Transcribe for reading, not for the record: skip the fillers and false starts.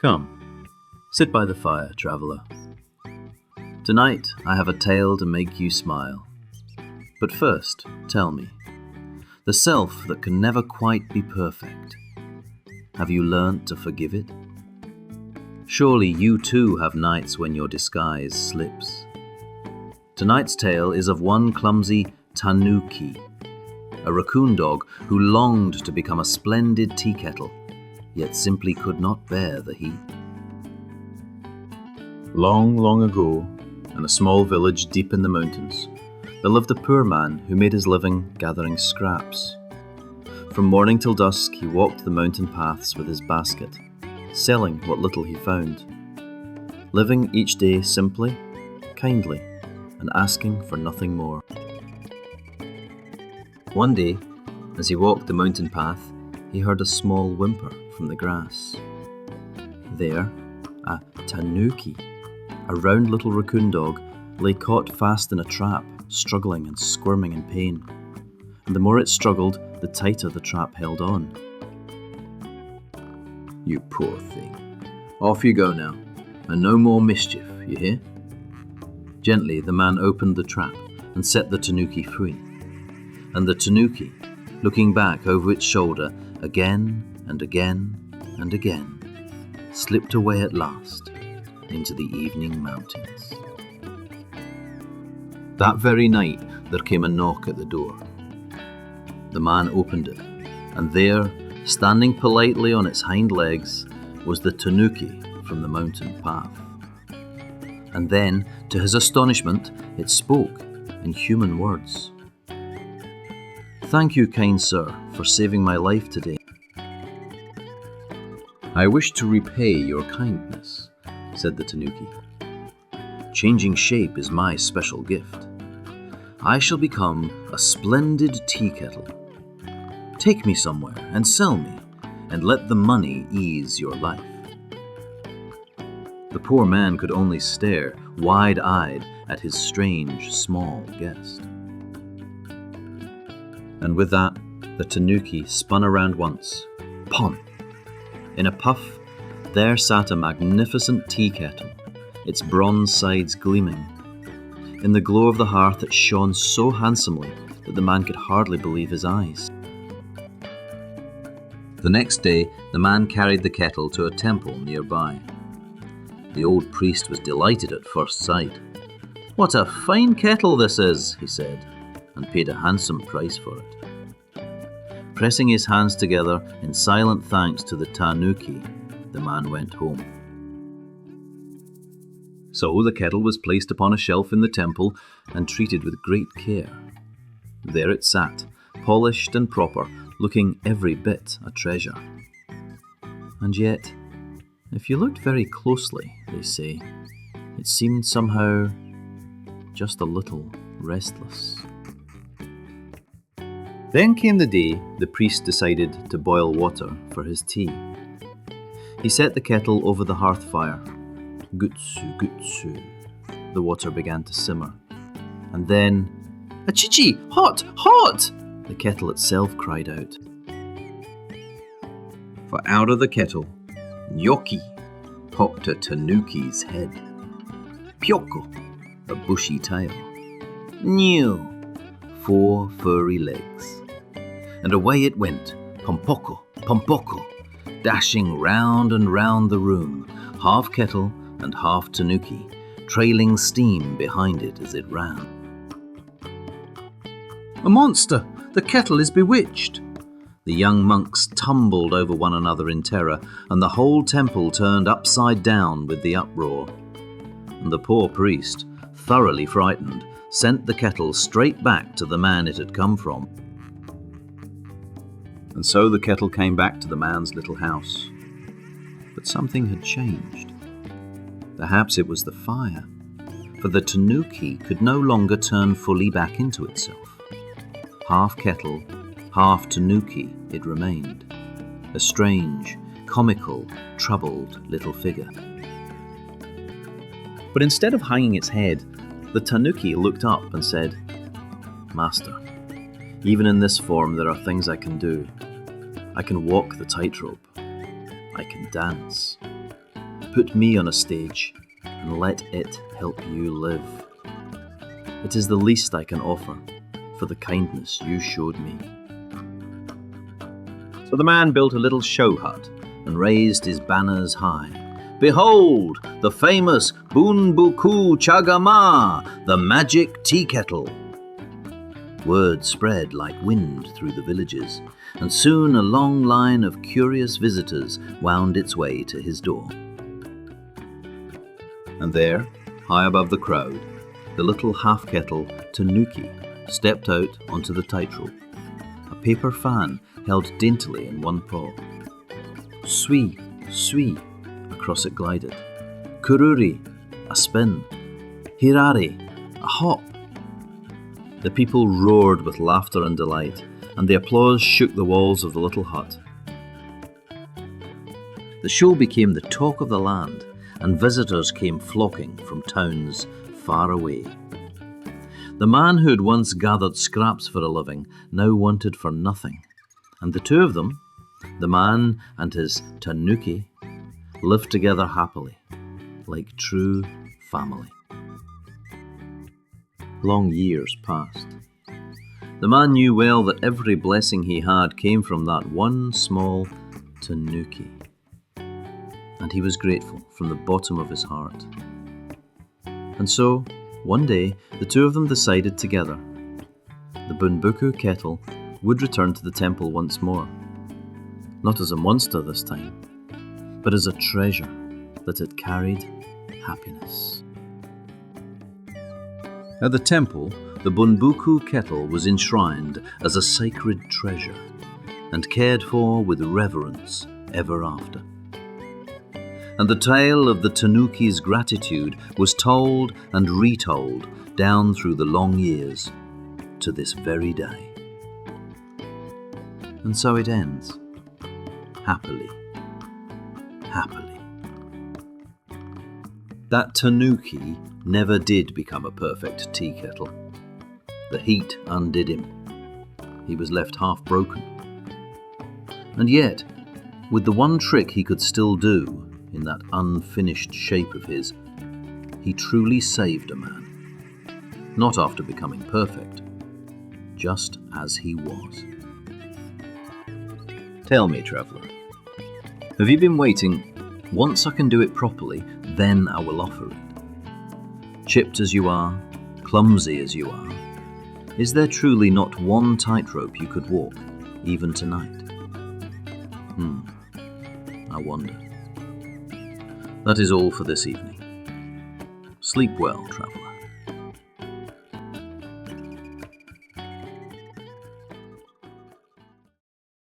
Come, sit by the fire, traveller. Tonight I have a tale to make you smile. But first, tell me, the self that can never quite be perfect, have you learnt to forgive it? Surely you too have nights when your disguise slips. Tonight's tale is of one clumsy tanuki, a raccoon dog who longed to become a splendid tea kettle, yet simply could not bear the heat. Long, long ago, in a small village deep in the mountains, there lived a poor man who made his living gathering scraps. From morning till dusk he walked the mountain paths with his basket, selling what little he found, living each day simply, kindly, and asking for nothing more. One day, as he walked the mountain path, he heard a small whimper from the grass. There, a tanuki, a round little raccoon dog, lay caught fast in a trap, struggling and squirming in pain. And the more it struggled, the tighter the trap held on. "You poor thing. Off you go now, and no more mischief, you hear?" Gently the man opened the trap and set the tanuki free. And the tanuki, looking back over its shoulder again and again and again, slipped away at last into the evening mountains. That very night there came a knock at the door. The man opened it, and there, standing politely on its hind legs, was the tanuki from the mountain path. And then, to his astonishment, it spoke in human words. "Thank you, kind sir, for saving my life today. I wish to repay your kindness," said the tanuki. "Changing shape is my special gift. I shall become a splendid tea kettle. Take me somewhere and sell me, and let the money ease your life." The poor man could only stare, wide-eyed, at his strange, small guest. And with that, the tanuki spun around once. Pon! In a puff, there sat a magnificent tea kettle, its bronze sides gleaming. In the glow of the hearth it shone so handsomely that the man could hardly believe his eyes. The next day, the man carried the kettle to a temple nearby. The old priest was delighted at first sight. "What a fine kettle this is," he said, and paid a handsome price for it. Pressing his hands together in silent thanks to the tanuki, the man went home. So the kettle was placed upon a shelf in the temple and treated with great care. There it sat, polished and proper, looking every bit a treasure. And yet, if you looked very closely, they say, it seemed somehow just a little restless. Then came the day the priest decided to boil water for his tea. He set the kettle over the hearth fire. Gutsu, gutsu. The water began to simmer. And then, "Achichi! Hot! Hot!" the kettle itself cried out. For out of the kettle, Nyoki, popped a tanuki's head. Pyoko, a bushy tail. Nyo, 4 furry legs. And away it went, pompoko, pompoko, dashing round and round the room, half kettle and half tanuki, trailing steam behind it as it ran. "A monster! The kettle is bewitched!" The young monks tumbled over one another in terror, and the whole temple turned upside down with the uproar. And the poor priest, thoroughly frightened, sent the kettle straight back to the man it had come from. And so the kettle came back to the man's little house. But something had changed. Perhaps it was the fire, for the tanuki could no longer turn fully back into itself. Half kettle, half tanuki it remained, a strange, comical, troubled little figure. But instead of hanging its head, the tanuki looked up and said, "Master, even in this form there are things I can do. I can walk the tightrope. I can dance. put me on a stage and let it help you live. It is the least I can offer for the kindness you showed me." So the man built a little show hut and raised his banners high. "Behold, the famous Bunbuku Chagama, the magic tea kettle." Word spread like wind through the villages, and soon a long line of curious visitors wound its way to his door. And there, high above the crowd, the little half-kettle tanuki stepped out onto the tightrope, a paper fan held daintily in one paw. Swee, swee, across it glided. Kururi, a spin. Hirari, a hop. The people roared with laughter and delight, and the applause shook the walls of the little hut. The show became the talk of the land, and visitors came flocking from towns far away. The man who had once gathered scraps for a living now wanted for nothing, and the two of them, the man and his tanuki, lived together happily, like true family. Long years passed. The man knew well that every blessing he had came from that one small tanuki, and he was grateful from the bottom of his heart. And so, one day, the two of them decided together the Bunbuku kettle would return to the temple once more, not as a monster this time, but as a treasure that had carried happiness. At the temple, the Bunbuku kettle was enshrined as a sacred treasure and cared for with reverence ever after. And the tale of the tanuki's gratitude was told and retold down through the long years to this very day. And so it ends, happily, happily. That tanuki never did become a perfect tea kettle. The heat undid him. He was left half broken. And yet, with the one trick he could still do in that unfinished shape of his, he truly saved a man. Not after becoming perfect, just as he was. Tell me, traveller, have you been waiting? Once I can do it properly, then I will offer it. Chipped as you are, clumsy as you are, is there truly not one tightrope you could walk, even tonight? I wonder. That is all for this evening. Sleep well, traveller.